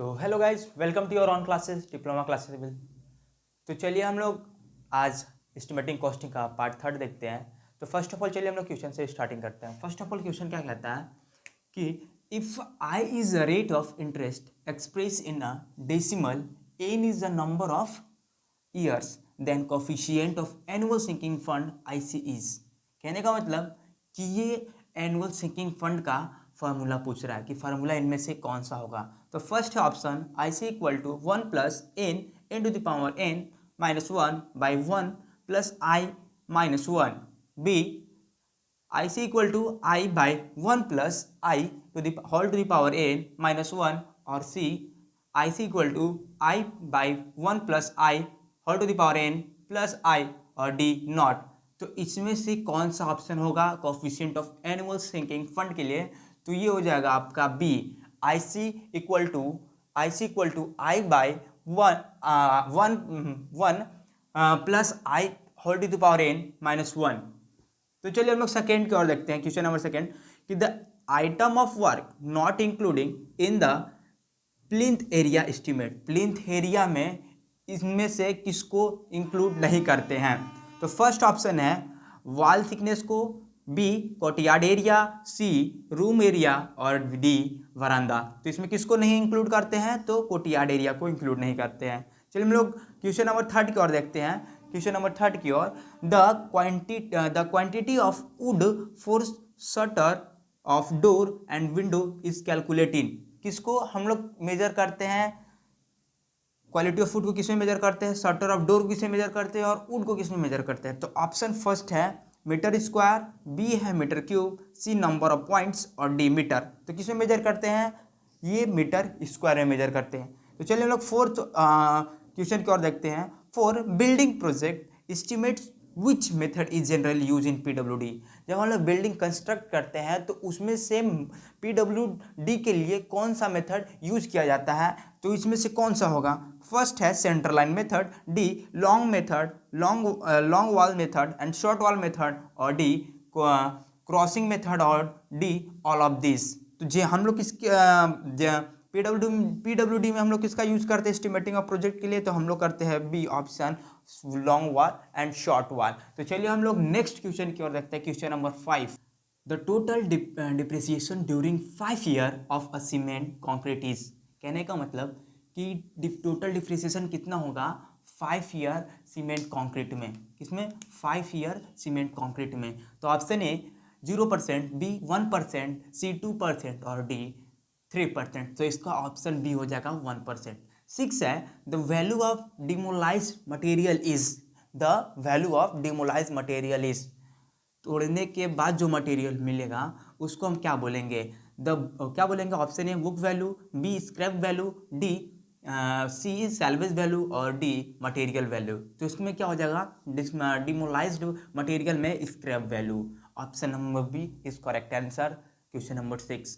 तो hello guys, welcome to your on classes diploma classes will. तो चलिए हम लोग आज एस्टिमेटिंग कॉस्टिंग का पार्ट थर्ड देखते हैं। तो फर्स्ट ऑफ ऑल चलिए हम लोग क्वेश्चन से स्टार्टिंग करते हैं। फर्स्ट ऑफ ऑल क्वेश्चन क्या कहता है कि if I is a rate of interest express in a decimal, N is the number of years, then coefficient of annual sinking fund IC is. कहने का मतलब कि ये एनुअल सिंकिंग फंड का फार्मूला पूछ रहा है कि फार्मूला इनमें से कौन सा होगा। तो फर्स्ट है option IC equal to 1 plus n into the power n minus 1 by 1 plus i minus 1। B IC equal to I by 1 plus i to the whole to the power n minus 1। और c IC equal to I by 1 plus I whole to the power n plus i. और d not. तो इसमें से कौन सा option होगा coefficient of annual sinking fund के लिए? तो ये हो जाएगा आपका B, IC equal to I by one plus I whole to the power n minus 1। तो चलिए हम लोग सेकेंड की ओर देखते हैं। क्वेश्चन नंबर सेकेंड कि the item of work not including in the plinth area estimate. Plinth area में इसमें से किसको इंक्लूड नहीं करते हैं? तो फर्स्ट ऑप्शन है वॉल थिकनेस को, B courtyard area, C room area और डी वरांदा। तो इसमें किसको नहीं इंक्लूड करते हैं? तो कोर्टयार्ड एरिया को इंक्लूड नहीं करते हैं। चलिए हम लोग क्वेश्चन नंबर थर्ड की ओर देखते हैं। क्वेश्चन नंबर थर्ड की ओर the quantity of wood for shutter of door and window is calculating. किसको हम लोग मेजर करते हैं? क्वालिटी ऑफ वुड को किसमें मेजर करते हैं, शटर ऑफ डोर को किसमें मेजर करते हैं और वुड को किसमें मेजर करते हैं? तो ऑप्शन फर्स्ट है मीटर स्क्वायर, बी है metre cube, C number of points और डी मीटर। तो किसमें मेजर करते हैं? ये मीटर स्क्वायर में मेजर करते हैं। तो चलिए हम लोग फोर्थ क्वेश्चन की ओर देखते हैं। For building project estimates which method is generally use in PWD। जब हम लोग बिल्डिंग कंस्ट्रक्ट करते हैं तो उसमें से PWD के लिए कौन सा मेथड यूज किया जाता है? तो इसमें से कौन सा होगा? फर्स्ट है centre line method, D long method, long wall method and short wall method, और डी क्रॉसिंग मेथड, और डी ऑल ऑफ दिस। तो जे हम लोग किसके PWD में हम लोग किसका यूज करते हैं एस्टिमेटिंग ऑफ प्रोजेक्ट के लिए? तो हम लोग करते हैं B option, long wall and short wall. तो चलिए हम लोग नेक्स्ट क्वेश्चन की ओर देखते हैं। Question number 5, the total depreciation during 5 year of a cement concrete is. कहने का मतलब कि टोटल डिप्रिसिएशन कितना होगा 5 ईयर सीमेंट कॉन्क्रीट में? किसमें? 5 ईयर सीमेंट कॉन्क्रीट में। तो ऑप्शन ए 0%, बी 1%, सी 2% और डी 3%। तो इसका ऑप्शन बी हो जाएगा 1%। 6 है the value of demolished material is. The value of demolished material is, तोड़ने के बाद जो मटेरियल मिलेगा उसको हम क्या बोलेंगे? क्या बोलेंगे? Option A book value, B scrap value, D C salvage value और डी मटेरियल वैल्यू। तो इसमें क्या हो जाएगा? डिमोलाइज्ड मटेरियल में scrap value. Option number B is correct answer. Question number 6,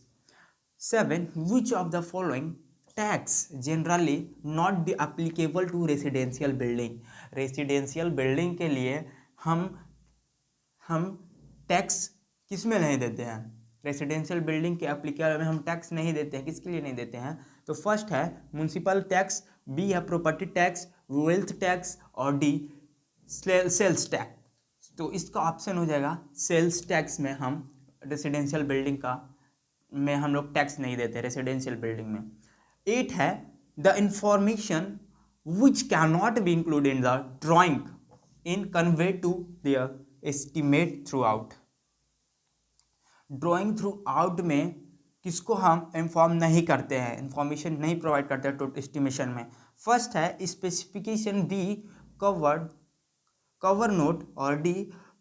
7 which of the following tax generally not applicable to residential building. Residential building के लिए हम टैक्स किस में नहीं देते हैं? रेसिडेंशियल बिल्डिंग के एप्लीकेबल में हम टैक्स नहीं देते हैं। किसके लिए नहीं देते हैं? तो फर्स्ट है म्युनिसिपल टैक्स, बी है प्रॉपर्टी टैक्स, वेल्थ टैक्स और डी सेल्स टैक्स। तो इसका ऑप्शन हो जाएगा सेल्स टैक्स में हम रेसिडेंशियल बिल्डिंग का में हम लोग टैक्स नहीं देते रेसिडेंशियल बिल्डिंग में। 8 है the information which can not be include in the drawing in convey to their estimate throughout. Drawing throughout में किसको हम इन्फॉर्म नहीं करते हैं, इन्फॉर्मेशन नहीं प्रोवाइड करते हैं टोटल एस्टिमेशन में? फर्स्ट है स्पेसिफिकेशन, बी कवर नोट और डी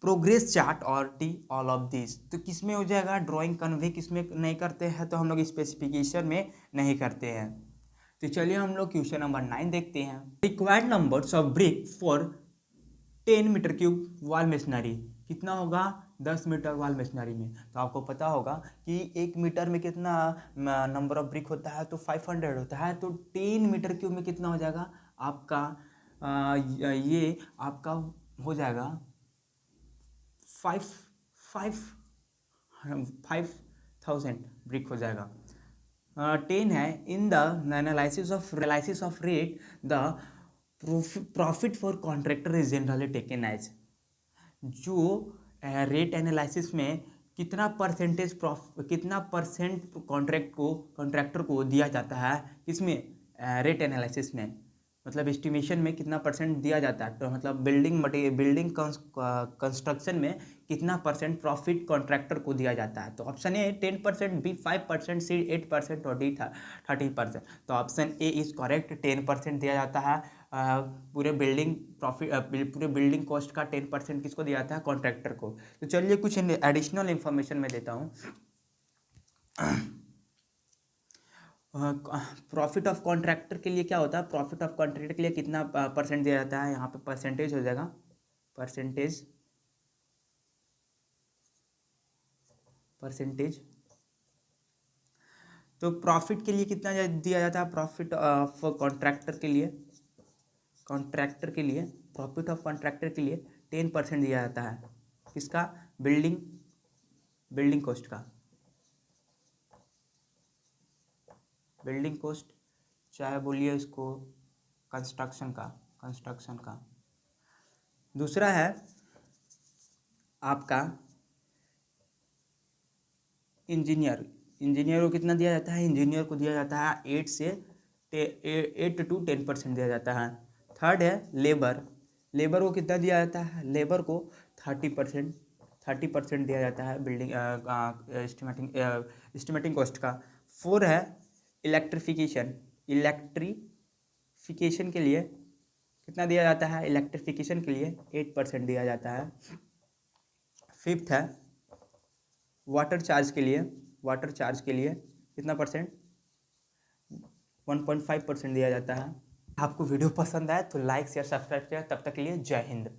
प्रोग्रेस चार्ट और डी ऑल ऑफ दिस। तो किस में हो जाएगा? ड्राइंग कन्वे किस में नहीं करते हैं? तो हम लोग स्पेसिफिकेशन में नहीं करते हैं। तो चलिए हम लोग क्वेश्चन नंबर 9 देखते हैं। Required numbers of brick for 10 metre cube wall masonry. कितना होगा? 10 मीटर वॉल मेशनरी में। तो आपको पता होगा कि 1 मीटर में कितना नंबर ऑफ ब्रिक होता है? तो 500 होता है। तो 10 मीटर क्यूब में कितना हो जाएगा आपका? ये आपका हो जाएगा 5,000 ब्रिक हो जाएगा। 10 है, in the analysis of rate the profit for contractor is generally taken as. जो रेट एनालिसिस में कितना परसेंटेज कितना परसेंट कॉन्ट्रैक्टर को दिया जाता है, इसमें रेट एनालिसिस में मतलब एस्टिमेशन में कितना परसेंट दिया जाता है, तो मतलब बिल्डिंग कंस्ट्रक्शन में कितना परसेंट प्रॉफिट कॉन्ट्रैक्टर को दिया जाता है। तो ऑप्शन ए 10%, बी 5%, सी 8% और डी 30%। तो ऑप्शन ए इज करेक्ट, 10% दिया जाता है। पूरे बिल्डिंग कॉस्ट का 10% किसको दिया जाता है, कॉन्ट्रैक्टर को। तो चलिए कुछ एडिशनल इंफॉर्मेशन मैं देता हूँ। प्रॉफिट ऑफ कॉन्ट्रैक्टर के लिए क्या होता है, प्रॉफिट ऑफ कॉन्ट्रैक्टर के लिए कितना परसेंट दिया जाता है, यहाँ पे परसेंटेज हो जाएगा, परसेंटेज। तो प्रॉफिट के लिए कितना दिया जाता है, प्रॉफिट ऑफ कॉन्ट्रैक्टर के लिए प्रॉफिट ऑफ कॉन्ट्रैक्टर के लिए 10% दिया जाता है, किसका, बिल्डिंग कॉस्ट का, बिल्डिंग कॉस्ट, चाहे बोलिए इसको कंस्ट्रक्शन का। दूसरा है आपका इंजीनियर को कितना दिया जाता है, इंजीनियर को दिया जाता है 8 to 10% दिया जाता है। थर्ड है लेबर को कितना दिया जाता है, लेबर को 30% दिया जाता है बिल्डिंग एस्टिमेटिंग कॉस्ट का। फोर है इलेक्ट्रिफिकेशन के लिए कितना दिया जाता है, इलेक्ट्रिफिकेशन के लिए 8% दिया जाता है। फिफ्थ है वाटर चार्ज के लिए कितना परसेंट, 1.5% दिया जाता है। आपको वीडियो पसंद आए तो लाइक शेयर सब्सक्राइब करें। तब तक के लिए जय हिंद।